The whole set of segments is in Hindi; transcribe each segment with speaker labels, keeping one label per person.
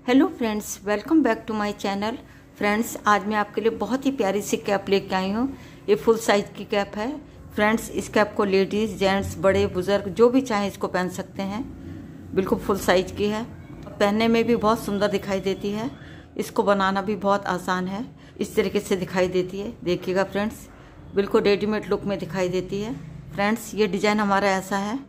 Speaker 1: Hello friends, welcome back to my channel. Friends, आज मैं आपके लिए बहुत ही प्यारी सी कैप लेके आई हूँ। ये फुल साइज की कैप है। फ्रेंड्स, इस कैप को लेडीज़, जेंट्स, बड़े बुजुर्ग जो भी चाहें इसको पहन सकते हैं। बिल्कुल फुल साइज की है। पहनने में भी बहुत सुंदर दिखाई देती है। इसको बनाना भी बहुत आसान है। इस तरीके से दिखाई देती है। देखिएगा फ्रेंड्स, बिल्कुल रेडीमेड लुक में दिखाई देती है। फ्रेंड्स, ये डिज़ाइन हमारा ऐसा है,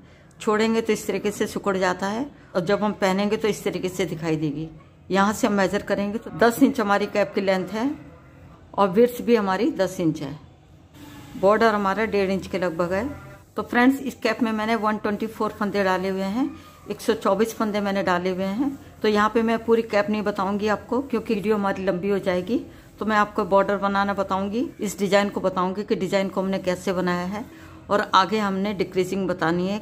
Speaker 1: छोड़ेंगे तो इस तरीके से सिकुड़ जाता है और जब हम पहनेंगे तो इस तरीके से दिखाई देगी। यहाँ से हम मेजर करेंगे तो 10 इंच हमारी कैप की लेंथ है और विड्थ भी हमारी 10 इंच है। बॉर्डर हमारा 1.5 इंच के लगभग है। तो फ्रेंड्स, इस कैप में मैंने 124 फंदे डाले हुए हैं, 124 फंदे मैंने डाले हुए हैं। तो यहाँ पे मैं पूरी कैप नहीं बताऊंगी आपको, क्योंकि वीडियो हमारी लंबी हो जाएगी। तो मैं आपको बॉर्डर बनाना बताऊंगी, इस डिज़ाइन को बताऊंगी कि डिज़ाइन को हमने कैसे बनाया है, और आगे हमने डिक्रीजिंग बतानी है।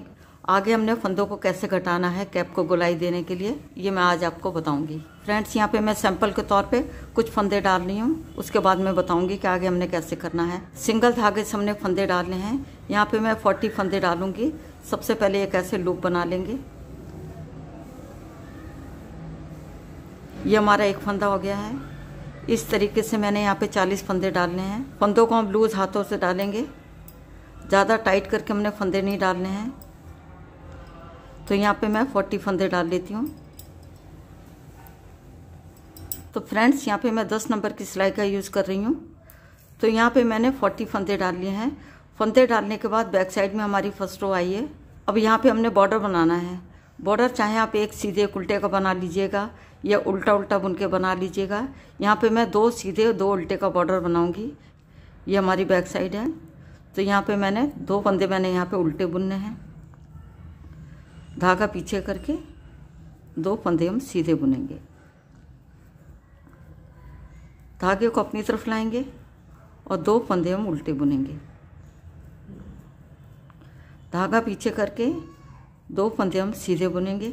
Speaker 1: आगे हमने फंदों को कैसे घटाना है कैप को गोलाई देने के लिए, ये मैं आज आपको बताऊंगी। फ्रेंड्स, यहाँ पे मैं सैंपल के तौर पे कुछ फंदे डाल रही हूँ, उसके बाद मैं बताऊंगी कि आगे हमने कैसे करना है। सिंगल धागे से हमने फंदे डालने हैं। यहाँ पे मैं 40 फंदे डालूंगी। सबसे पहले एक ऐसे लूप बना लेंगे। ये हमारा एक फंदा हो गया है। इस तरीके से मैंने यहाँ पे 40 फंदे डालने हैं। फंदों को हम लूज हाथों से डालेंगे, ज़्यादा टाइट करके हमने फंदे नहीं डालने हैं। तो यहाँ पे मैं 40 फंदे डाल लेती हूँ। तो फ्रेंड्स, यहाँ पे मैं 10 नंबर की सिलाई का यूज़ कर रही हूँ। तो यहाँ पे मैंने 40 फंदे डाल लिए हैं। फंदे डालने के बाद बैक साइड में हमारी फर्स्ट रो आई है। अब यहाँ पे हमने बॉर्डर बनाना है। बॉर्डर चाहे आप एक सीधे एक उल्टे का बना लीजिएगा या उल्टा उल्टा बुन के बना लीजिएगा। यहाँ पे मैं 2 सीधे 2 उल्टे का बॉर्डर बनाऊँगी। ये हमारी बैक साइड है। तो यहाँ पे मैंने 2 फंदे मैंने यहाँ पे उल्टे बुनने हैं। धागा पीछे करके 2 फंदे हम सीधे बुनेंगे। धागे को अपनी तरफ लाएंगे और 2 फंदे हम उल्टे बुनेंगे। धागा पीछे करके 2 फंदे हम सीधे बुनेंगे।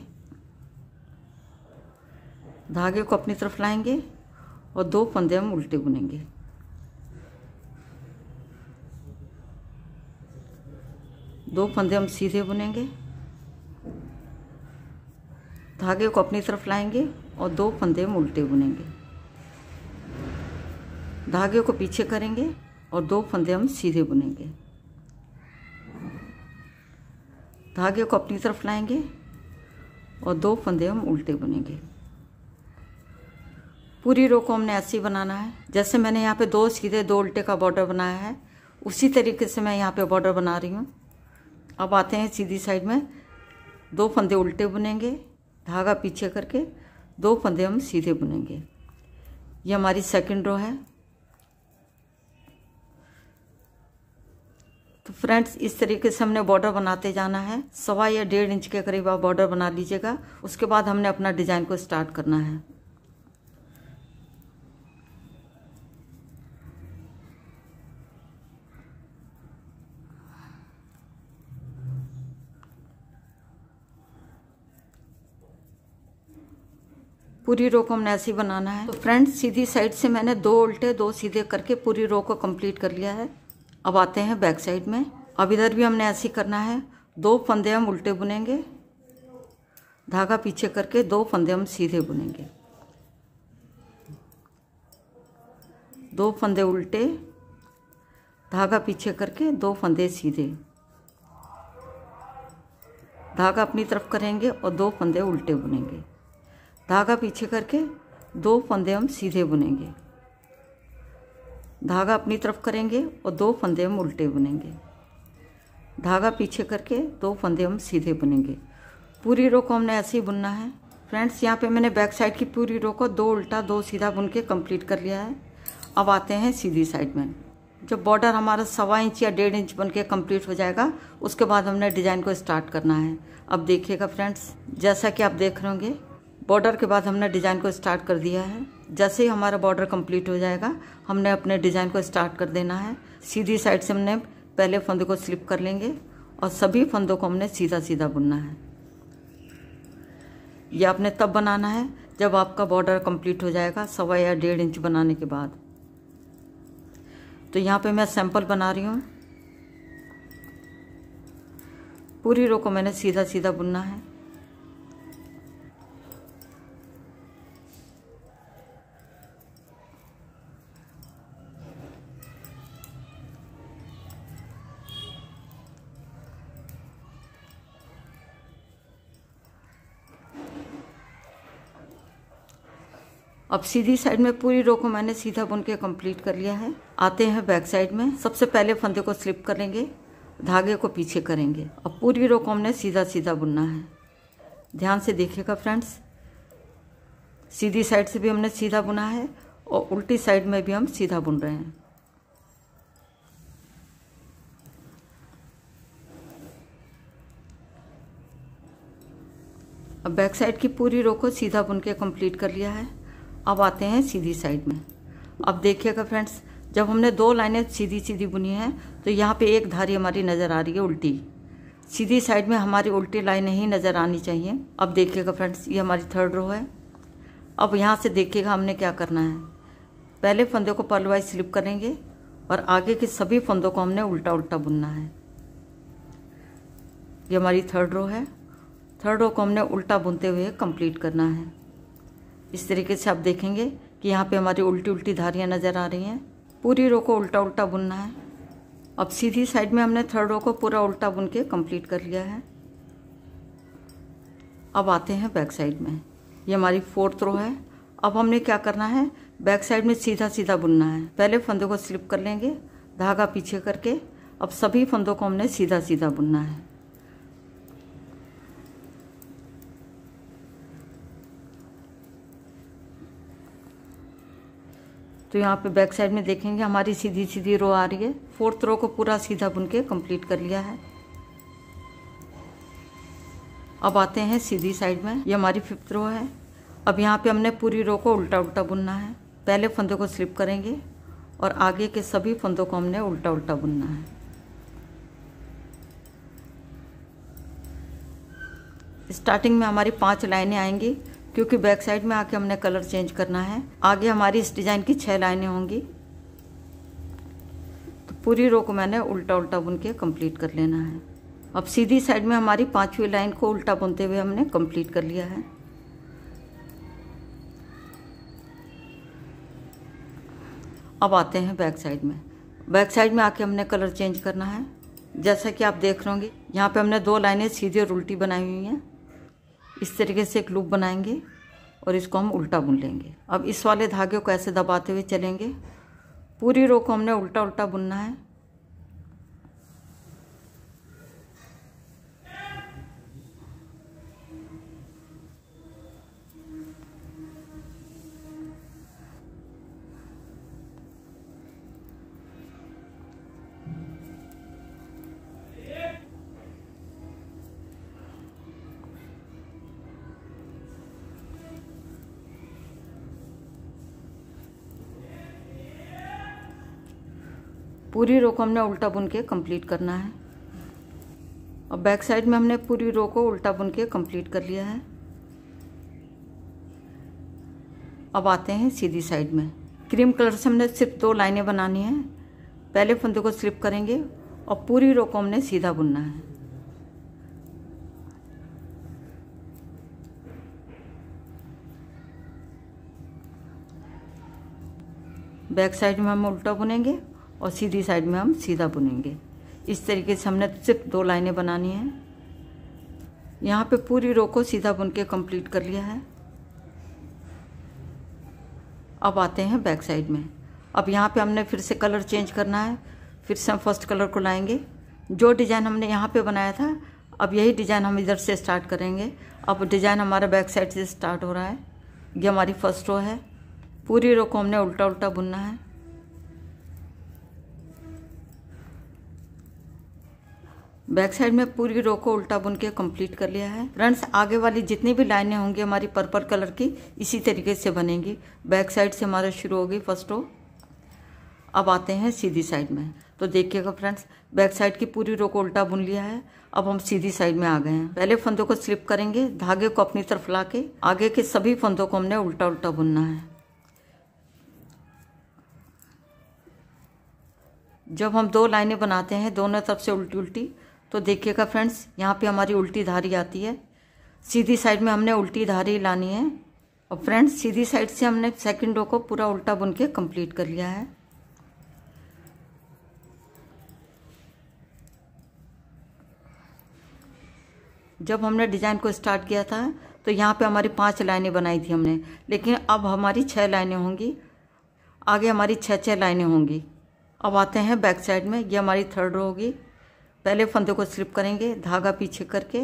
Speaker 1: धागे को अपनी तरफ लाएंगे और 2 फंदे हम उल्टे बुनेंगे। दो फंदे हम सीधे बुनेंगे। धागे को अपनी तरफ लाएंगे और 2 फंदे हम उल्टे बुनेंगे। धागे को पीछे करेंगे और 2 फंदे हम सीधे बुनेंगे। धागे को अपनी तरफ लाएंगे और 2 फंदे हम उल्टे बुनेंगे। पूरी रो को हमने ऐसे ही बनाना है। जैसे मैंने यहाँ पे 2 सीधे 2 उल्टे का बॉर्डर बनाया है, उसी तरीके से मैं यहाँ पे बॉर्डर बना रही हूँ। अब आते हैं सीधी साइड में। 2 फंदे उल्टे बुनेंगे, धागा पीछे करके 2 फंदे हम सीधे बुनेंगे। ये हमारी सेकंड रो है। तो फ्रेंड्स, इस तरीके से हमने बॉर्डर बनाते जाना है। 1.25 या 1.5 इंच के करीब आप बॉर्डर बना लीजिएगा। उसके बाद हमने अपना डिज़ाइन को स्टार्ट करना है। पूरी रो को हमने ऐसे ही बनाना है। तो फ्रेंड्स, सीधी साइड से मैंने 2 उल्टे 2 सीधे करके पूरी रो को कंप्लीट कर लिया है। अब आते हैं बैक साइड में। अब इधर भी हमने ऐसे ही करना है। 2 फंदे हम उल्टे बुनेंगे, धागा पीछे करके 2 फंदे हम सीधे बुनेंगे। 2 फंदे उल्टे, धागा पीछे करके 2 फंदे सीधे। धागा अपनी तरफ करेंगे और 2 फंदे उल्टे बुनेंगे। धागा पीछे करके 2 फंदे हम सीधे बुनेंगे। धागा अपनी तरफ करेंगे और 2 फंदे हम उल्टे बुनेंगे। धागा पीछे करके 2 फंदे हम सीधे बुनेंगे। पूरी रो को हमने ऐसे ही बुनना है। फ्रेंड्स, यहाँ पे मैंने बैक साइड की पूरी रो को 2 उल्टा 2 सीधा बुन के कंप्लीट कर लिया है। अब आते हैं सीधी साइड में। जब बॉर्डर हमारा 1.25 इंच या 1.5 इंच बन के कंप्लीट हो जाएगा, उसके बाद हमने डिज़ाइन को स्टार्ट करना है। अब देखिएगा फ्रेंड्स, जैसा कि आप देख रहे होंगे, बॉर्डर के बाद हमने डिज़ाइन को स्टार्ट कर दिया है। जैसे ही हमारा बॉर्डर कंप्लीट हो जाएगा, हमने अपने डिज़ाइन को स्टार्ट कर देना है। सीधी साइड से हमने पहले फंदे को स्लिप कर लेंगे और सभी फंदों को हमने सीधा सीधा बुनना है। यह आपने तब बनाना है जब आपका बॉर्डर कंप्लीट हो जाएगा 1.25 या 1.5 इंच बनाने के बाद। तो यहाँ पे मैं सैंपल बना रही हूँ। पूरी रो को मैंने सीधा सीधा बुनना है। अब सीधी साइड में पूरी रो को मैंने सीधा बुन के कंप्लीट कर लिया है। आते हैं बैक साइड में। सबसे पहले फंदे को स्लिप करेंगे, धागे को पीछे करेंगे। अब पूरी रो को हमने सीधा सीधा बुनना है। ध्यान से देखिएगा फ्रेंड्स, सीधी साइड से भी हमने सीधा बुना है और उल्टी साइड में भी हम सीधा बुन रहे हैं। अब बैक साइड की पूरी रो को सीधा बुन के कंप्लीट कर लिया है। अब आते हैं सीधी साइड में। अब देखिएगा फ्रेंड्स, जब हमने 2 लाइनें सीधी सीधी बुनी हैं तो यहाँ पे एक धारी हमारी नज़र आ रही है उल्टी। सीधी साइड में हमारी उल्टी लाइनें ही नज़र आनी चाहिए। अब देखिएगा फ्रेंड्स, ये हमारी 3rd रो है। अब यहाँ से देखिएगा हमने क्या करना है। पहले फंदे को पर्ल वाइज स्लिप करेंगे और आगे के सभी फंदों को हमने उल्टा उल्टा बुनना है। ये हमारी 3rd रो है। 3rd रो को हमने उल्टा बुनते हुए कंप्लीट करना है। इस तरीके से आप देखेंगे कि यहाँ पे हमारी उल्टी उल्टी धारियाँ नज़र आ रही हैं। पूरी रो को उल्टा उल्टा बुनना है। अब सीधी साइड में हमने 3rd रो को पूरा उल्टा बुन के कंप्लीट कर लिया है। अब आते हैं बैक साइड में। ये हमारी 4th रो है। अब हमने क्या करना है, बैक साइड में सीधा सीधा बुनना है। पहले फंदे को स्लिप कर लेंगे, धागा पीछे करके। अब सभी फंदों को हमने सीधा सीधा बुनना है। तो यहाँ पे बैक साइड में देखेंगे हमारी सीधी सीधी रो आ रही है। 4th रो को पूरा सीधा बुन के कंप्लीट कर लिया है। अब आते हैं सीधी साइड में। ये हमारी 5th रो है। अब यहाँ पे हमने पूरी रो को उल्टा उल्टा बुनना है। पहले फंदे को स्लिप करेंगे और आगे के सभी फंदों को हमने उल्टा उल्टा बुनना है। स्टार्टिंग में हमारी 5 लाइनें आएंगी, क्योंकि बैक साइड में आके हमने कलर चेंज करना है। आगे हमारी इस डिज़ाइन की 6 लाइनें होंगी। तो पूरी रो को मैंने उल्टा उल्टा बुन के कंप्लीट कर लेना है। अब सीधी साइड में हमारी 5वीं लाइन को उल्टा बुनते हुए हमने कंप्लीट कर लिया है। अब आते हैं बैक साइड में। बैक साइड में आके हमने कलर चेंज करना है। जैसा कि आप देख रहे होंगे, यहाँ पे हमने 2 लाइनें सीधी और उल्टी बनाई हुई हैं। इस तरीके से एक लूप बनाएंगे और इसको हम उल्टा बुन लेंगे। अब इस वाले धागे को ऐसे दबाते हुए चलेंगे। पूरी रो को हमने उल्टा उल्टा बुनना है। पूरी रो को हमने उल्टा बुन के कंप्लीट करना है। अब बैक साइड में हमने पूरी रो को उल्टा बुन के कंप्लीट कर लिया है। अब आते हैं सीधी साइड में। क्रीम कलर से हमने सिर्फ 2 लाइनें बनानी हैं। पहले फंदे को स्लिप करेंगे और पूरी रो को हमने सीधा बुनना है। बैक साइड में हम उल्टा बुनेंगे और सीधी साइड में हम सीधा बुनेंगे। इस तरीके से हमने सिर्फ 2 लाइनें बनानी हैं। यहाँ पे पूरी रो को सीधा बुन के कंप्लीट कर लिया है। अब आते हैं बैक साइड में। अब यहाँ पे हमने फिर से कलर चेंज करना है। फिर से हम फर्स्ट कलर को लाएंगे। जो डिज़ाइन हमने यहाँ पे बनाया था, अब यही डिज़ाइन हम इधर से स्टार्ट करेंगे। अब डिज़ाइन हमारा बैक साइड से स्टार्ट हो रहा है। ये हमारी फर्स्ट रो है। पूरी रो को हमने उल्टा उल्टा बुनना है। बैक साइड में पूरी रो को उल्टा बुन के कंप्लीट कर लिया है। फ्रेंड्स, आगे वाली जितनी भी लाइनें होंगी हमारी पर्पल कलर की, इसी तरीके से बनेंगी। बैक साइड से हमारा शुरू होगी फर्स्ट रो। अब आते हैं सीधी साइड में। तो देखिएगा फ्रेंड्स, बैक साइड की पूरी रो को उल्टा बुन लिया है। अब हम सीधी साइड में आ गए हैं। पहले फंदों को स्लिप करेंगे, धागे को अपनी तरफ ला के आगे के सभी फंदों को हमने उल्टा उल्टा बुनना है। जब हम 2 लाइनें बनाते हैं दोनों तरफ से उल्टी उल्टी, तो देखिएगा फ्रेंड्स, यहाँ पे हमारी उल्टी धारी आती है। सीधी साइड में हमने उल्टी धारी लानी है। और फ्रेंड्स, सीधी साइड से हमने सेकंड रो को पूरा उल्टा बुन के कंप्लीट कर लिया है। जब हमने डिज़ाइन को स्टार्ट किया था तो यहाँ पे हमारी 5 लाइनें बनाई थी हमने, लेकिन अब हमारी 6 लाइनें होंगी। आगे हमारी 6 लाइनें होंगी। अब आते हैं बैक साइड में। ये हमारी 3rd रो होगी। पहले फंदे को स्लिप करेंगे, धागा पीछे करके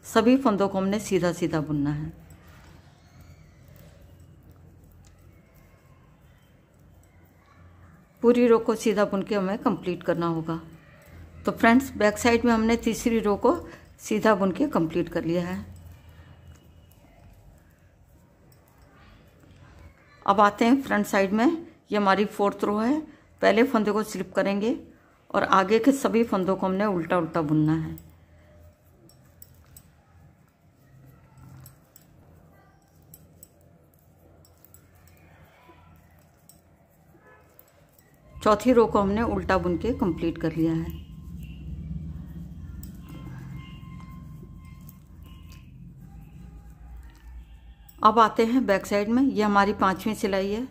Speaker 1: सभी फंदों को हमने सीधा सीधा बुनना है। पूरी रो को सीधा बुन के हमें कंप्लीट करना होगा। तो फ्रेंड्स, बैक साइड में हमने तीसरी रो को सीधा बुन के कंप्लीट कर लिया है। अब आते हैं फ्रंट साइड में। ये हमारी 4th रो है। पहले फंदे को स्लिप करेंगे और आगे के सभी फंदों को हमने उल्टा उल्टा बुनना है। चौथी रो को हमने उल्टा बुन के कंप्लीट कर लिया है। अब आते हैं बैक साइड में। ये हमारी 5वीं सिलाई है।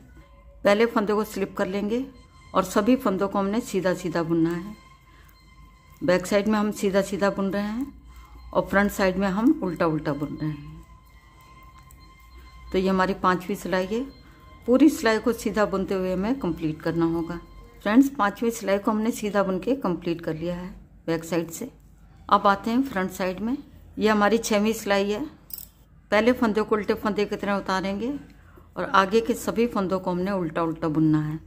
Speaker 1: पहले फंदे को स्लिप कर लेंगे और सभी फंदों को हमने सीधा सीधा बुनना है। बैक साइड में हम सीधा सीधा बुन रहे हैं और फ्रंट साइड में हम उल्टा उल्टा बुन रहे हैं। तो ये हमारी 5वीं सिलाई है। पूरी सिलाई को सीधा बुनते हुए हमें कंप्लीट करना होगा। फ्रेंड्स, 5वीं सिलाई को हमने सीधा बुन के कंप्लीट कर लिया है बैक साइड से। अब आते हैं फ्रंट साइड में। ये हमारी 6वीं सिलाई है। पहले फंदे को उल्टे फंदे की तरह उतारेंगे और आगे के सभी फंदों को हमने उल्टा उल्टा बुनना है।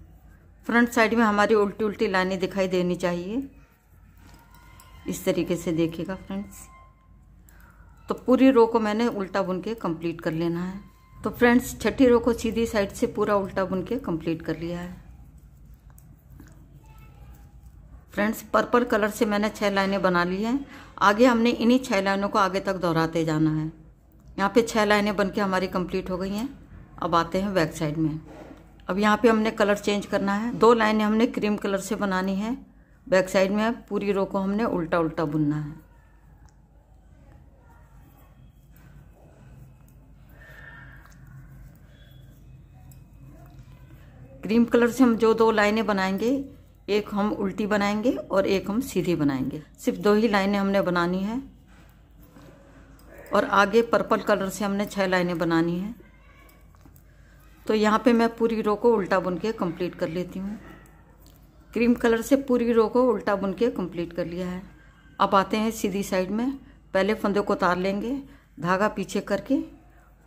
Speaker 1: फ्रंट साइड में हमारी उल्टी उल्टी लाइनें दिखाई देनी चाहिए। इस तरीके से देखिएगा फ्रेंड्स। तो पूरी रो को मैंने उल्टा बुन के कंप्लीट कर लेना है। तो फ्रेंड्स, 6ठी रो को सीधी साइड से पूरा उल्टा बुन के कंप्लीट कर लिया है। फ्रेंड्स, पर्पल कलर से मैंने 6 लाइनें बना ली हैं। आगे हमने इन्हीं 6 लाइनों को आगे तक दोहराते जाना है। यहाँ पे 6 लाइनें बनके हमारी कंप्लीट हो गई हैं। अब आते हैं बैक साइड में। अब यहाँ पे हमने कलर चेंज करना है। 2 लाइनें हमने क्रीम कलर से बनानी है। बैक साइड में पूरी रो को हमने उल्टा उल्टा बुनना है। क्रीम कलर से हम जो 2 लाइनें बनाएंगे, एक हम उल्टी बनाएंगे और एक हम सीधी बनाएंगे। सिर्फ 2 ही लाइनें हमने बनानी है। और आगे पर्पल कलर से हमने 6 लाइनें बनानी है। तो यहाँ पे मैं पूरी रो को उल्टा बुन के कंप्लीट कर लेती हूँ। क्रीम कलर से पूरी रो को उल्टा बुन के कंप्लीट कर लिया है। अब आते हैं सीधी साइड में। पहले फंदे को उतार लेंगे, धागा पीछे करके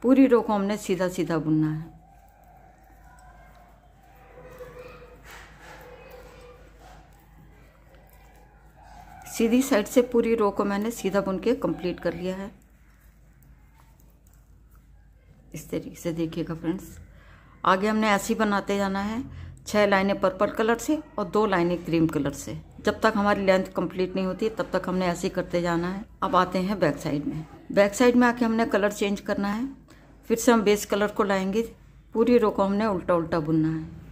Speaker 1: पूरी रो को हमने सीधा सीधा बुनना है। सीधी साइड से पूरी रो को मैंने सीधा बुन के कंप्लीट कर लिया है। इस तरीके से देखिएगा फ्रेंड्स। आगे हमने ऐसे ही बनाते जाना है। 6 लाइनें पर्पल कलर से और 2 लाइनें क्रीम कलर से। जब तक हमारी लेंथ कंप्लीट नहीं होती तब तक हमने ऐसे ही करते जाना है। अब आते हैं बैक साइड में। बैक साइड में आके हमने कलर चेंज करना है। फिर से हम बेस कलर को लाएंगे। पूरी रो को हमने उल्टा उल्टा बुनना है।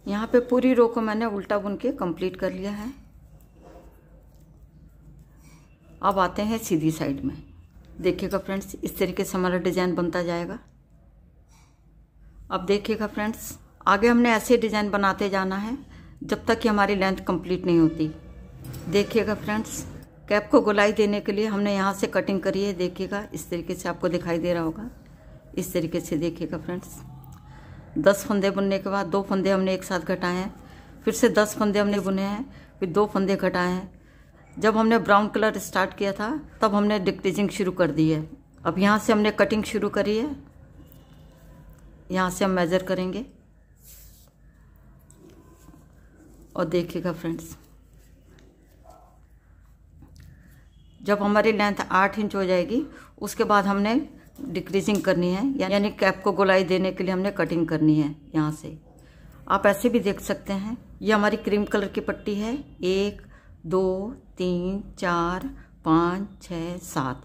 Speaker 1: यहाँ पे पूरी रो को मैंने उल्टा बुन के कंप्लीट कर लिया है। अब आते हैं सीधी साइड में। देखिएगा फ्रेंड्स, इस तरीके से हमारा डिज़ाइन बनता जाएगा। अब देखिएगा फ्रेंड्स, आगे हमने ऐसे डिज़ाइन बनाते जाना है जब तक कि हमारी लेंथ कंप्लीट नहीं होती। देखिएगा फ्रेंड्स, कैप को गोलाई देने के लिए हमने यहाँ से कटिंग करी है। देखिएगा, इस तरीके से आपको दिखाई दे रहा होगा। इस तरीके से देखिएगा फ्रेंड्स। 10 फंदे बुनने के बाद 2 फंदे हमने एक साथ घटाए हैं। फिर से 10 फंदे हमने बुने हैं, फिर 2 फंदे घटाए हैं। जब हमने ब्राउन कलर स्टार्ट किया था तब हमने डिक्रीजिंग शुरू कर दी है। अब यहाँ से हमने कटिंग शुरू करी है। यहाँ से हम मेज़र करेंगे और देखिएगा फ्रेंड्स, जब हमारी लेंथ 8 इंच हो जाएगी उसके बाद हमने डिक्रीजिंग करनी है, यानी कैप को गोलाई देने के लिए हमने कटिंग करनी है। यहाँ से आप ऐसे भी देख सकते हैं। ये हमारी क्रीम कलर की पट्टी है। 1 2 3 4 5 6 7।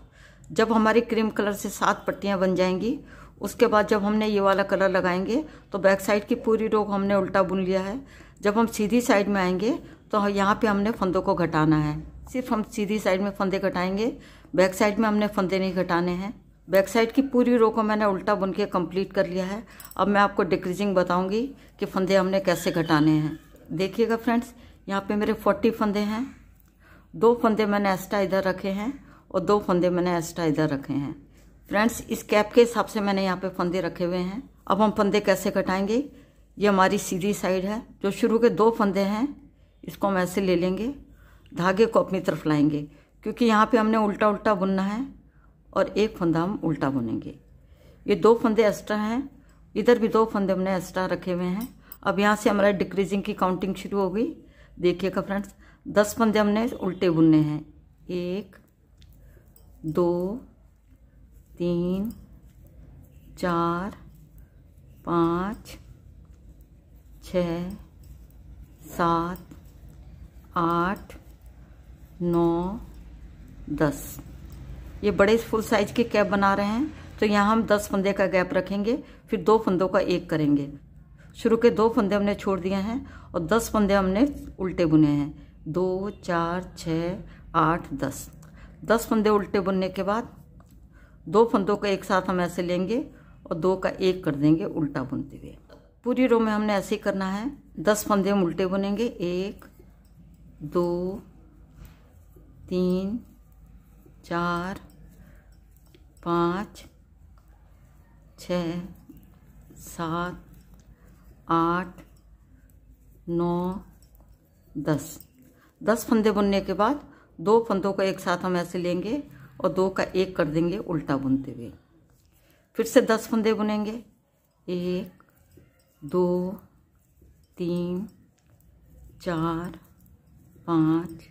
Speaker 1: जब हमारी क्रीम कलर से 7 पट्टियाँ बन जाएंगी उसके बाद जब हमने ये वाला कलर लगाएंगे तो बैक साइड की पूरी रो को हमने उल्टा बुन लिया है। जब हम सीधी साइड में आएंगे तो यहाँ पे हमने फंदों को घटाना है। सिर्फ हम सीधी साइड में फंदे घटाएंगे, बैक साइड में हमने फंदे नहीं घटाने हैं। बैक साइड की पूरी रो को मैंने उल्टा बुन के कंप्लीट कर लिया है। अब मैं आपको डिक्रीजिंग बताऊंगी कि फंदे हमने कैसे घटाने हैं। देखिएगा फ्रेंड्स, यहाँ पे मेरे 40 फंदे हैं। 2 फंदे मैंने एक्स्ट्रा इधर रखे हैं और 2 फंदे मैंने एक्स्ट्रा इधर रखे हैं। फ्रेंड्स, इस कैप के हिसाब से मैंने यहाँ पे फंदे रखे हुए हैं। अब हम फंदे कैसे घटाएंगे। ये हमारी सीधी साइड है। जो शुरू के 2 फंदे हैं इसको हम ऐसे ले लेंगे, धागे को अपनी तरफ लाएंगे, क्योंकि यहाँ पे हमने उल्टा उल्टा बुनना है और एक फंदा हम उल्टा बुनेंगे। ये 2 फंदे एक्स्ट्रा हैं, इधर भी 2 फंदे हमने एक्स्ट्रा रखे हुए हैं। अब यहाँ से हमारा डिक्रीजिंग की काउंटिंग शुरू हो गई। देखिएगा फ्रेंड्स, 10 फंदे हमने उल्टे बुनने हैं। 1 2 3 4 5 6 7 8 9 10। ये बड़े फुल साइज की कैप बना रहे हैं, तो यहाँ हम 10 फंदे का गैप रखेंगे, फिर 2 फंदों का एक करेंगे। शुरू के 2 फंदे हमने छोड़ दिए हैं और 10 फंदे हमने उल्टे बुने हैं। 2 4 6 8 10। 10 फंदे उल्टे बुनने के बाद 2 फंदों का एक साथ हम ऐसे लेंगे और 2 का एक कर देंगे उल्टा बुनते हुए। पूरी रो में हमने ऐसे ही करना है। 10 फंदे हम उल्टे बुनेंगे। 1 2 3 4 5 6 7 8 9 10। 10 फंदे बुनने के बाद 2 फंदों का एक साथ हम ऐसे लेंगे और 2 का एक कर देंगे उल्टा बुनते हुए। फिर से 10 फंदे बुनेंगे। 1 2 3 4 5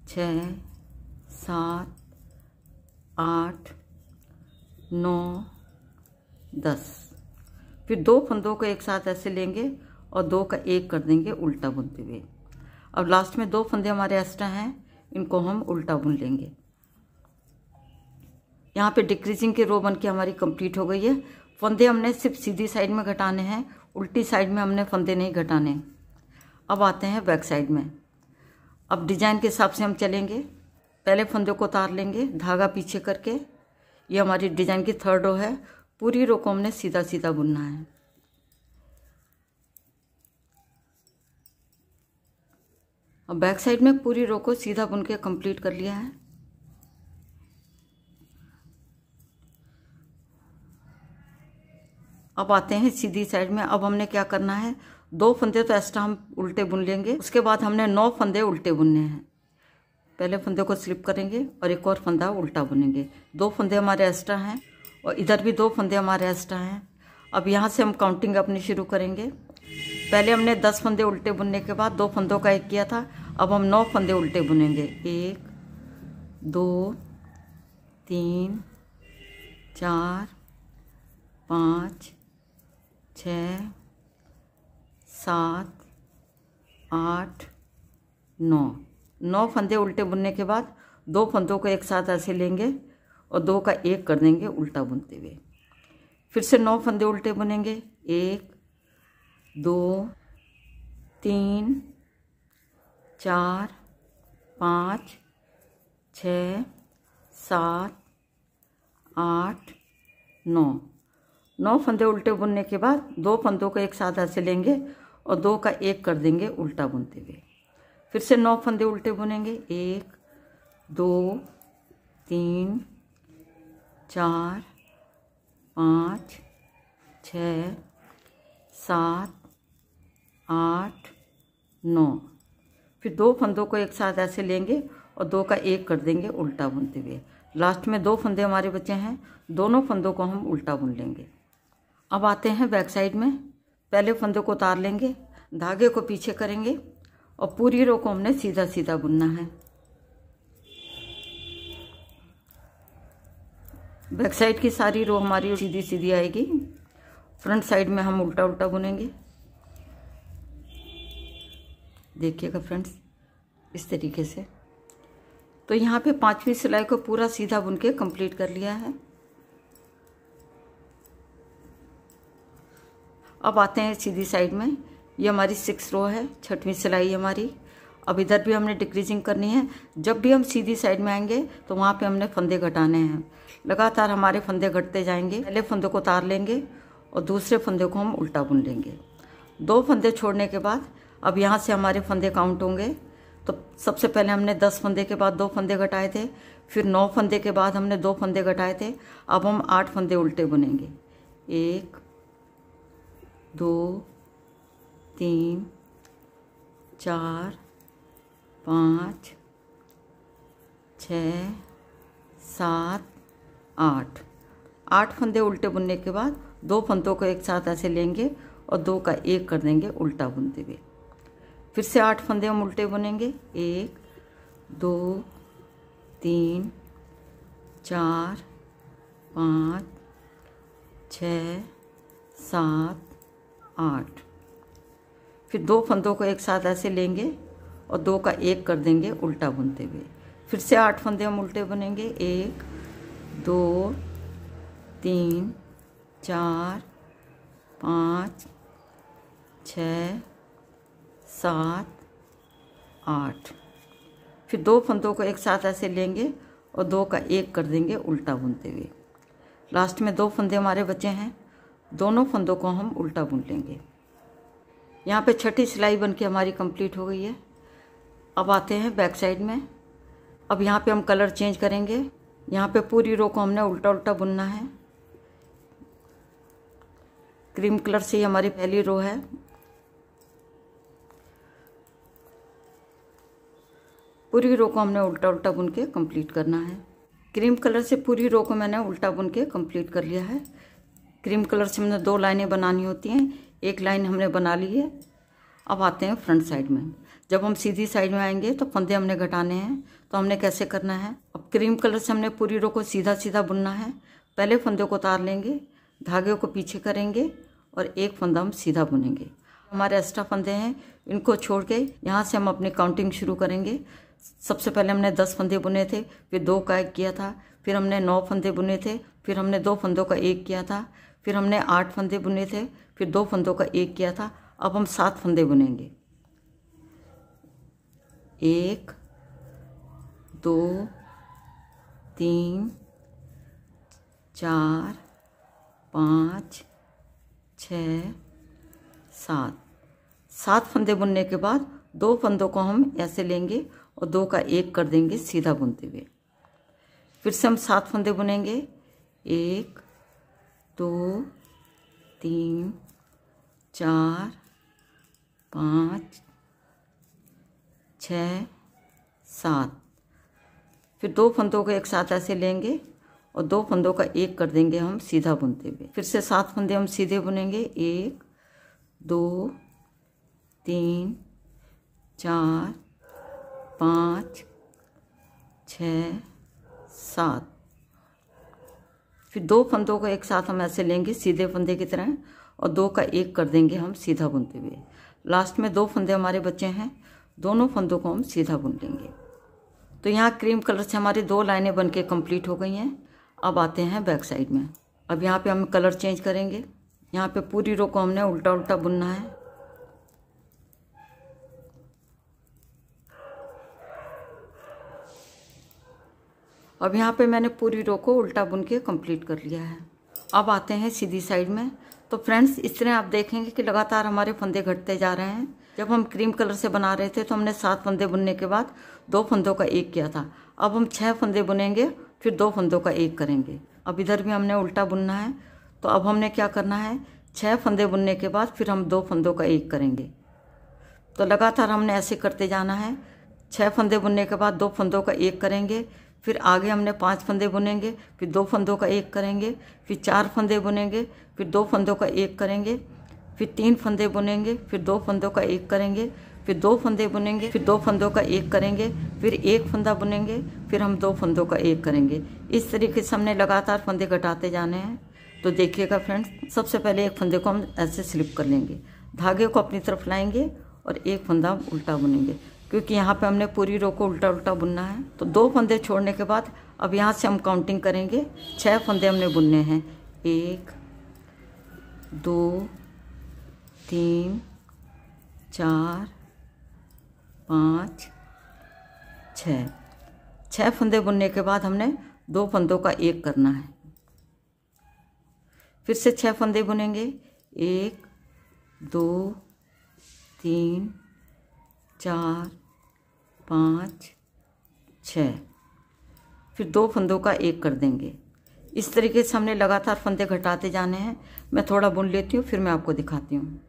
Speaker 1: 6 7 8 9 10। फिर 2 फंदों को एक साथ ऐसे लेंगे और 2 का एक कर देंगे उल्टा बुनते हुए। अब लास्ट में 2 फंदे हमारे एक्स्ट्रा हैं, इनको हम उल्टा बुन लेंगे। यहाँ पे डिक्रीजिंग की रो बन के हमारी कंप्लीट हो गई है। फंदे हमने सिर्फ सीधी साइड में घटाने हैं, उल्टी साइड में हमने फंदे नहीं घटाने। अब आते हैं बैक साइड में। अब डिजाइन के हिसाब से हम चलेंगे। पहले फंदे को उतार लेंगे धागा पीछे करके। ये हमारी डिजाइन की 3rd रो है। पूरी रो को हमने सीधा सीधा बुनना है। अब बैक साइड में पूरी रो को सीधा बुन के कंप्लीट कर लिया है। अब आते हैं सीधी साइड में। अब हमने क्या करना है, 2 फंदे तो एक्स्ट्रा हम उल्टे बुन लेंगे। उसके बाद हमने 9 फंदे उल्टे बुनने हैं। पहले फंदे को स्लिप करेंगे और एक और फंदा उल्टा बुनेंगे। 2 फंदे हमारे एक्स्ट्रा हैं और इधर भी 2 फंदे हमारे एक्स्ट्रा हैं। अब यहाँ से हम काउंटिंग अपनी शुरू करेंगे। पहले हमने 10 फंदे उल्टे बुनने के बाद 2 फंदों का एक किया था। अब हम 9 फंदे उल्टे बुनेंगे। 1 2 3 4 5 6 7 8 9 फंदे उल्टे बुनने के बाद 2 फंदों को एक साथ ऐसे लेंगे और 2 का एक कर देंगे उल्टा बुनते हुए। फिर से 9 फंदे उल्टे बुनेंगे। 1 2 3 4 5 6 7 8 9 फंदे उल्टे बुनने के बाद 2 फंदों को एक साथ ऐसे लेंगे और 2 का एक कर देंगे उल्टा बुनते हुए। फिर से 9 फंदे उल्टे बुनेंगे। 1 2 3 4 5 6 7 8 9। फिर 2 फंदों को एक साथ ऐसे लेंगे और 2 का एक कर देंगे उल्टा बुनते हुए। लास्ट में 2 फंदे हमारे बचे हैं, दोनों फंदों को हम उल्टा बुन लेंगे। अब आते हैं बैक साइड में। पहले फंदे को उतार लेंगे, धागे को पीछे करेंगे और पूरी रो को हमने सीधा सीधा बुनना है। बैक साइड की सारी रो हमारी सीधी सीधी आएगी। फ्रंट साइड में हम उल्टा उल्टा बुनेंगे। देखिएगा फ्रेंड्स, इस तरीके से। तो यहाँ पे 5वीं सिलाई को पूरा सीधा बुन के कंप्लीट कर लिया है। अब आते हैं सीधी साइड में। ये हमारी 6 रो है, 6वीं सिलाई हमारी। अब इधर भी हमने डिक्रीजिंग करनी है। जब भी हम सीधी साइड में आएंगे तो वहाँ पे हमने फंदे घटाने हैं। लगातार हमारे फंदे घटते जाएंगे। पहले फंदे को उतार लेंगे और दूसरे फंदे को हम उल्टा बुन लेंगे। 2 फंदे छोड़ने के बाद अब यहाँ से हमारे फंदे काउंट होंगे। तो सबसे पहले हमने 10 फंदे के बाद 2 फंदे घटाए थे, फिर 9 फंदे के बाद हमने 2 फंदे घटाए थे। अब हम 8 फंदे उल्टे बुनेंगे। 1 2 3 4 5 6 7 8 फंदे उल्टे बुनने के बाद 2 फंदों को एक साथ ऐसे लेंगे और 2 का 1 कर देंगे उल्टा बुनते हुए। फिर से 8 फंदे हम उल्टे बुनेंगे। 1 2 3 4 5 6 7 8। फिर 2 फंदों को एक साथ ऐसे लेंगे और 2 का 1 कर देंगे उल्टा बुनते हुए। फिर से 8 फंदे हम उल्टे बुनेंगे। 1 2 3 4 5 6 7 8। फिर 2 फंदों को एक साथ ऐसे लेंगे और 2 का 1 कर देंगे उल्टा बुनते हुए। लास्ट में 2 फंदे हमारे बचे हैं, दोनों फंदों को हम उल्टा बुन लेंगे। यहाँ पे छठी सिलाई बनके हमारी कंप्लीट हो गई है। अब आते हैं बैक साइड में। अब यहाँ पे हम कलर चेंज करेंगे। यहाँ पे पूरी रो को हमने उल्टा उल्टा बुनना है। क्रीम कलर से ही हमारी पहली रो है। पूरी रो को हमने उल्टा उल्टा बुन के कंप्लीट करना है। क्रीम कलर से पूरी रो को मैंने उल्टा बुन के कंप्लीट कर लिया है। क्रीम कलर से हमने 2 लाइनें बनानी होती हैं, 1 लाइन हमने बना ली है। अब आते हैं फ्रंट साइड में। जब हम सीधी साइड में आएंगे तो फंदे हमने घटाने हैं। तो हमने कैसे करना है, अब क्रीम कलर से हमने पूरी रो को सीधा सीधा बुनना है। पहले फंदे को उतार लेंगे, धागे को पीछे करेंगे और 1 फंदा हम सीधा बुनेंगे। हमारे एक्स्ट्रा फंदे हैं, इनको छोड़ के यहाँ से हम अपनी काउंटिंग शुरू करेंगे। सबसे पहले हमने 10 फंदे बुने थे, फिर 2 का 1 किया था, फिर हमने 9 फंदे बुने थे, फिर हमने 2 फंदों का 1 किया था, फिर हमने 8 फंदे बुने थे, फिर 2 फंदों का 1 किया था। अब हम 7 फंदे बुनेंगे। 1 2 3 4 5 6 7 फंदे बुनने के बाद 2 फंदों को हम ऐसे लेंगे और 2 का 1 कर देंगे सीधा बुनते हुए। फिर से हम 7 फंदे बुनेंगे। 1 2 3 4 5 6 7। फिर 2 फंदों को एक साथ ऐसे लेंगे और 2 फंदों का 1 कर देंगे हम सीधा बुनते हुए। फिर से 7 फंदे हम सीधे बुनेंगे। 1 2 3 4 5 6 7। फिर 2 फंदों को एक साथ हम ऐसे लेंगे सीधे फंदे की तरह और 2 का 1 कर देंगे हम सीधा बुनते हुए। लास्ट में 2 फंदे हमारे बचे हैं, दोनों फंदों को हम सीधा बुन लेंगे। तो यहाँ क्रीम कलर से हमारी 2 लाइनें बनके कंप्लीट हो गई हैं। अब आते हैं बैक साइड में। अब यहाँ पे हम कलर चेंज करेंगे। यहाँ पे पूरी रो को हमने उल्टा उल्टा बुनना है। अब यहाँ पे मैंने पूरी रो को उल्टा बुन के कंप्लीट कर लिया है। अब आते हैं सीधी साइड में। तो फ्रेंड्स, इस तरह आप देखेंगे कि लगातार हमारे फंदे घटते जा रहे हैं। जब हम क्रीम कलर से बना रहे थे तो हमने 7 फंदे बुनने के बाद 2 फंदों का 1 किया था। अब हम 6 फंदे बुनेंगे, फिर 2 फंदों का 1 करेंगे। अब इधर भी हमने उल्टा बुनना है। तो अब हमने क्या करना है, 6 फंदे बुनने के बाद फिर हम 2 फंदों का 1 करेंगे। तो लगातार हमने ऐसे करते जाना है। 6 फंदे बुनने के बाद 2 फंदों का 1 करेंगे, फिर आगे हमने 5 फंदे बुनेंगे, फिर 2 फंदों का 1 करेंगे, फिर 4 फंदे बुनेंगे, फिर 2 फंदों का 1 करेंगे, फिर 3 फंदे बुनेंगे, फिर 2 फंदों का 1 करेंगे, फिर 2 फंदे बुनेंगे, फिर 2 फंदों का 1 करेंगे, फिर 1 फंदा बुनेंगे, फिर हम 2 फंदों का 1 करेंगे। इस तरीके से हमने लगातार फंदे घटाते जाने हैं। तो देखिएगा फ्रेंड्स, सबसे पहले 1 फंदे को हम ऐसे स्लिप कर लेंगे, धागे को अपनी तरफ लाएंगे और 1 फंदा उल्टा बुनेंगे, क्योंकि यहाँ पे हमने पूरी रो को उल्टा उल्टा बुनना है। तो 2 फंदे छोड़ने के बाद अब यहाँ से हम काउंटिंग करेंगे। 6 फंदे हमने बुनने हैं। 1 2 3 4 5, 6। 6 फंदे बुनने के बाद हमने 2 फंदों का एक करना है। फिर से 6 फंदे बुनेंगे। 1, 2, 3, 4, 5, 6। फिर 2 फंदों का एक कर देंगे। इस तरीके से हमने लगातार फंदे घटाते जाने हैं। मैं थोड़ा बुन लेती हूँ, फिर मैं आपको दिखाती हूँ।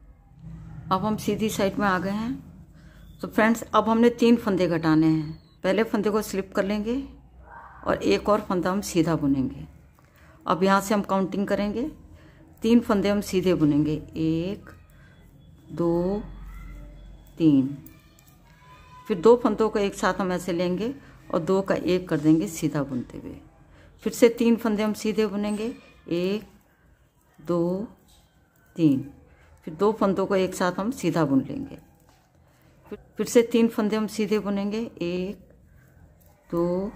Speaker 1: अब हम सीधी साइड में आ गए हैं। तो फ्रेंड्स, अब हमने 3 फंदे घटाने हैं। पहले फंदे को स्लिप कर लेंगे और एक और फंदा हम सीधा बुनेंगे। अब यहाँ से हम काउंटिंग करेंगे। 3 फंदे हम सीधे बुनेंगे। 1, 2, 3। फिर 2 फंदों को एक साथ हम ऐसे लेंगे और 2 का एक कर देंगे सीधा बुनते हुए। फिर से 3 फंदे हम सीधे बुनेंगे। 1, 2, 3। फिर 2 फंदों को एक साथ हम सीधा बुन लेंगे। फिर से 3 फंदे हम सीधे बुनेंगे। 1, 2,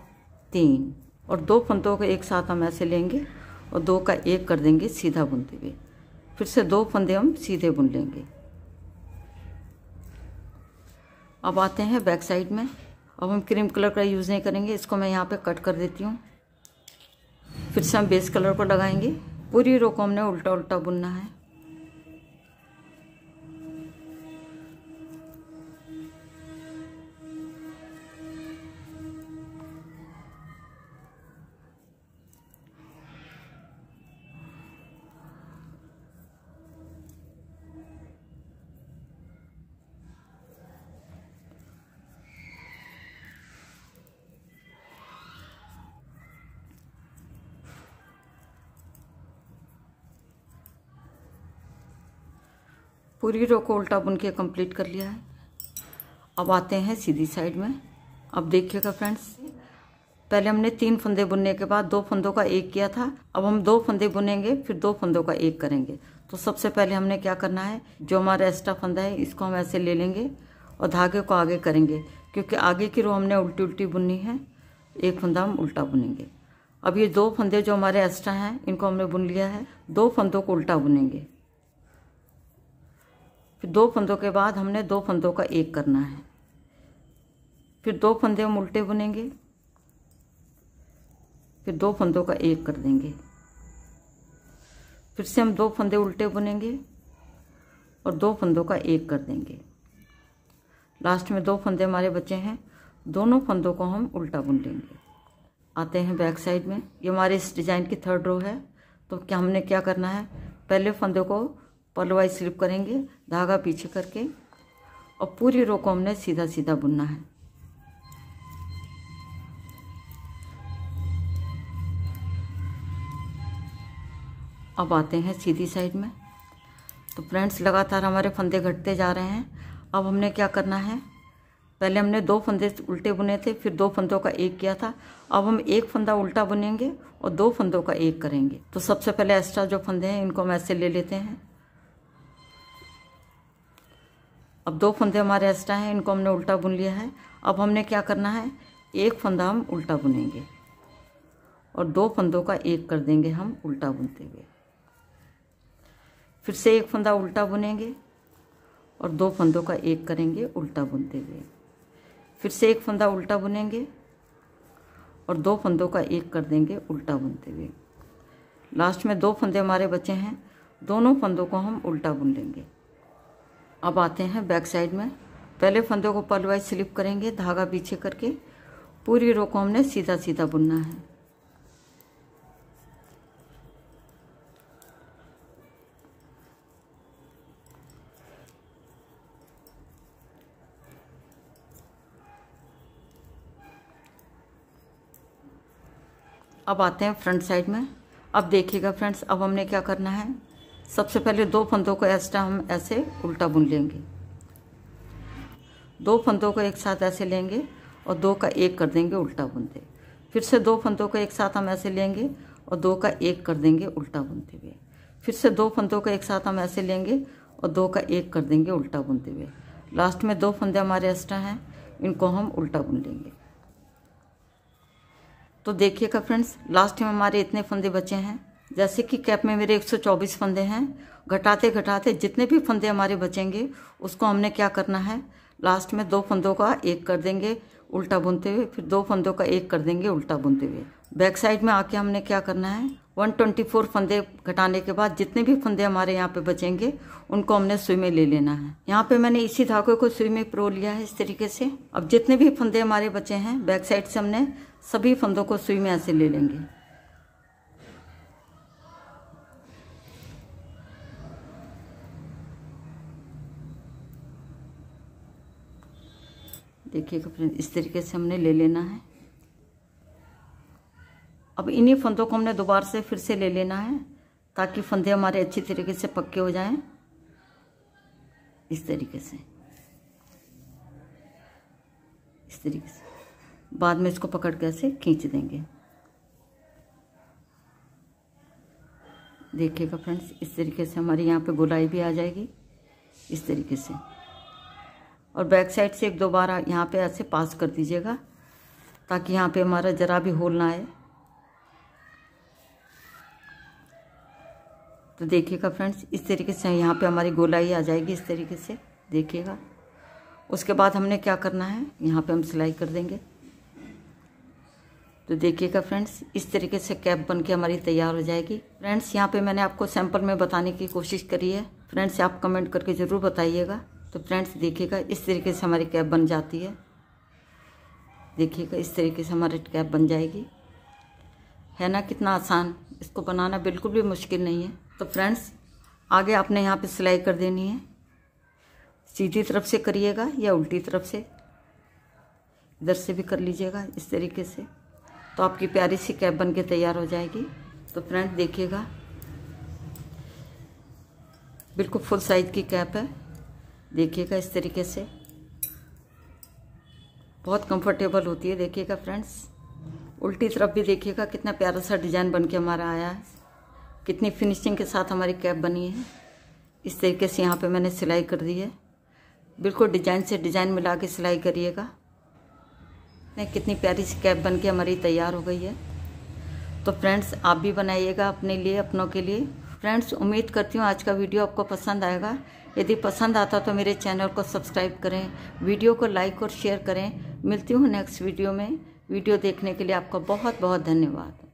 Speaker 1: 3। और 2 फंदों को एक साथ हम ऐसे लेंगे और 2 का एक कर देंगे सीधा बुनते हुए। फिर से 2 फंदे हम सीधे बुन लेंगे। अब आते हैं बैक साइड में। अब हम क्रीम कलर का यूज़ नहीं करेंगे, इसको मैं यहाँ पे कट कर देती हूँ। फिर से हम बेस कलर को लगाएंगे। पूरी रो को हमने उल्टा उल्टा बुनना है। पूरी रो को उल्टा बुन के कंप्लीट कर लिया है। अब आते हैं सीधी साइड में। अब देखिएगा फ्रेंड्स, पहले हमने 3 फंदे बुनने के बाद 2 फंदों का एक किया था। अब हम 2 फंदे बुनेंगे, फिर 2 फंदों का एक करेंगे। तो सबसे पहले हमने क्या करना है, जो हमारा एक्स्ट्रा फंदा है इसको हम ऐसे ले लेंगे और धागे को आगे करेंगे, क्योंकि आगे की रो हमने उल्टी उल्टी बुननी है। एक फंदा हम उल्टा बुनेंगे। अब ये 2 फंदे जो हमारे एक्स्ट्रा हैं इनको हमने बुन लिया है। 2 फंदों को उल्टा बुनेंगे। फिर 2 फंदों के बाद हमने 2 फंदों का एक करना है। फिर 2 फंदे हम उल्टे बुनेंगे। फिर 2 फंदों का एक कर देंगे। फिर से हम 2 फंदे उल्टे बुनेंगे और 2 फंदों का एक कर देंगे। लास्ट में 2 फंदे हमारे बचे हैं, दोनों फंदों को हम उल्टा बुन लेंगे। आते हैं बैक साइड में। ये हमारे इस डिजाइन की 3rd रो है। तो क्या हमने क्या करना है, पहले फंदे को पलवाई स्लिप करेंगे, धागा पीछे करके, और पूरी रो को हमने सीधा सीधा बुनना है। अब आते हैं सीधी साइड में। तो फ्रेंड्स, लगातार हमारे फंदे घटते जा रहे हैं। अब हमने क्या करना है, पहले हमने 2 फंदे उल्टे बुने थे, फिर 2 फंदों का एक किया था। अब हम एक फंदा उल्टा बुनेंगे और 2 फंदों का एक करेंगे। तो सबसे पहले एक्स्ट्रा जो फंदे हैं इनको हम ऐसे ले लेते हैं। अब 2 फंदे हमारे एक्स्ट्रा हैं, इनको हमने उल्टा बुन लिया है। अब हमने क्या करना है, एक फंदा हम उल्टा बुनेंगे और 2 फंदों का एक कर देंगे हम उल्टा बुनते हुए। फिर से एक फंदा उल्टा बुनेंगे और 2 फंदों का एक करेंगे उल्टा बुनते हुए। फिर से एक फंदा उल्टा बुनेंगे और 2 फंदों का एक कर देंगे उल्टा बुनते हुए। लास्ट में 2 फंदे हमारे बचे हैं, दोनों फंदों को हम उल्टा बुन लेंगे। अब आते हैं बैक साइड में। पहले फंदों को पलवाई स्लिप करेंगे, धागा पीछे करके, पूरी रो को हमने सीधा सीधा बुनना है। अब आते हैं फ्रंट साइड में। अब देखिएगा फ्रेंड्स, अब हमने क्या करना है, सबसे पहले 2 फंदों को एक्स्ट्रा हम ऐसे उल्टा बुन लेंगे। 2 फंदों को एक साथ ऐसे लेंगे और 2 का एक कर देंगे उल्टा बुनते। फिर से 2 फंदों को एक साथ हम ऐसे लेंगे और 2 का एक कर देंगे उल्टा बुनते हुए। फिर से 2 फंदों को एक साथ हम ऐसे लेंगे और 2 का एक कर देंगे उल्टा बुनते हुए। लास्ट में 2 फंदे हमारे एक्स्ट्रा हैं, इनको हम उल्टा बुन लेंगे। तो देखिएगा फ्रेंड्स, लास्ट में हमारे इतने फंदे बचे हैं। जैसे कि कैप में मेरे 124 फंदे हैं। घटाते घटाते जितने भी फंदे हमारे बचेंगे उसको हमने क्या करना है, लास्ट में 2 फंदों का एक कर देंगे उल्टा बुनते हुए, फिर 2 फंदों का एक कर देंगे उल्टा बुनते हुए। बैक साइड में आके हमने क्या करना है, 124 फंदे घटाने के बाद जितने भी फंदे हमारे यहाँ पे बचेंगे उनको हमने सुई में ले लेना है। यहाँ पे मैंने इसी धागे को सुई में पिरो लिया है इस तरीके से। अब जितने भी फंदे हमारे बचे हैं बैक साइड से हमने सभी फंदों को सुई में ऐसे ले लेंगे। देखिएगा फ्रेंड, इस तरीके से हमने ले लेना है। अब इन्हीं फंदों को हमने दोबारा से फिर से ले लेना है ताकि फंदे हमारे अच्छी तरीके से पक्के हो जाएं। इस तरीके से, इस तरीके से बाद में इसको पकड़ के ऐसे खींच देंगे। देखिएगा फ्रेंड्स, इस तरीके से हमारी यहाँ पे गोलाई भी आ जाएगी इस तरीके से। और बैक साइड से 1-2 बार यहाँ पे ऐसे पास कर दीजिएगा ताकि यहाँ पे हमारा जरा भी होल ना आए। तो देखिएगा फ्रेंड्स, इस तरीके से यहाँ पे हमारी गोलाई आ जाएगी इस तरीके से। देखिएगा, उसके बाद हमने क्या करना है, यहाँ पे हम सिलाई कर देंगे। तो देखिएगा फ्रेंड्स, इस तरीके से कैप बन के हमारी तैयार हो जाएगी। फ्रेंड्स, यहाँ पे मैंने आपको सैंपल में बताने की कोशिश करी है। फ्रेंड्स, आप कमेंट करके ज़रूर बताइएगा। तो फ्रेंड्स देखिएगा, इस तरीके से हमारी कैप बन जाती है। देखिएगा, इस तरीके से हमारी कैप बन जाएगी। है ना कितना आसान, इसको बनाना बिल्कुल भी मुश्किल नहीं है। तो फ्रेंड्स, आगे आपने यहाँ पे सिलाई कर देनी है। सीधी तरफ से करिएगा या उल्टी तरफ से, इधर से भी कर लीजिएगा इस तरीके से। तो आपकी प्यारी सी कैप बन के तैयार हो जाएगी। तो फ्रेंड्स देखिएगा, बिल्कुल फुल साइज की कैप है। देखिएगा इस तरीके से, बहुत कंफर्टेबल होती है। देखिएगा फ्रेंड्स, उल्टी तरफ भी देखिएगा कितना प्यारा सा डिज़ाइन बन के हमारा आया है। कितनी फिनिशिंग के साथ हमारी कैप बनी है। इस तरीके से यहाँ पे मैंने सिलाई कर दी है। बिल्कुल डिजाइन से डिजाइन मिला के सिलाई करिएगा। कितनी प्यारी सी कैप बन के हमारी तैयार हो गई है। तो फ्रेंड्स, आप भी बनाइएगा अपने लिए, अपनों के लिए। फ्रेंड्स, उम्मीद करती हूँ आज का वीडियो आपको पसंद आएगा। यदि पसंद आता तो मेरे चैनल को सब्सक्राइब करें, वीडियो को लाइक और शेयर करें। मिलती हूँ नेक्स्ट वीडियो में। वीडियो देखने के लिए आपका बहुत बहुत धन्यवाद।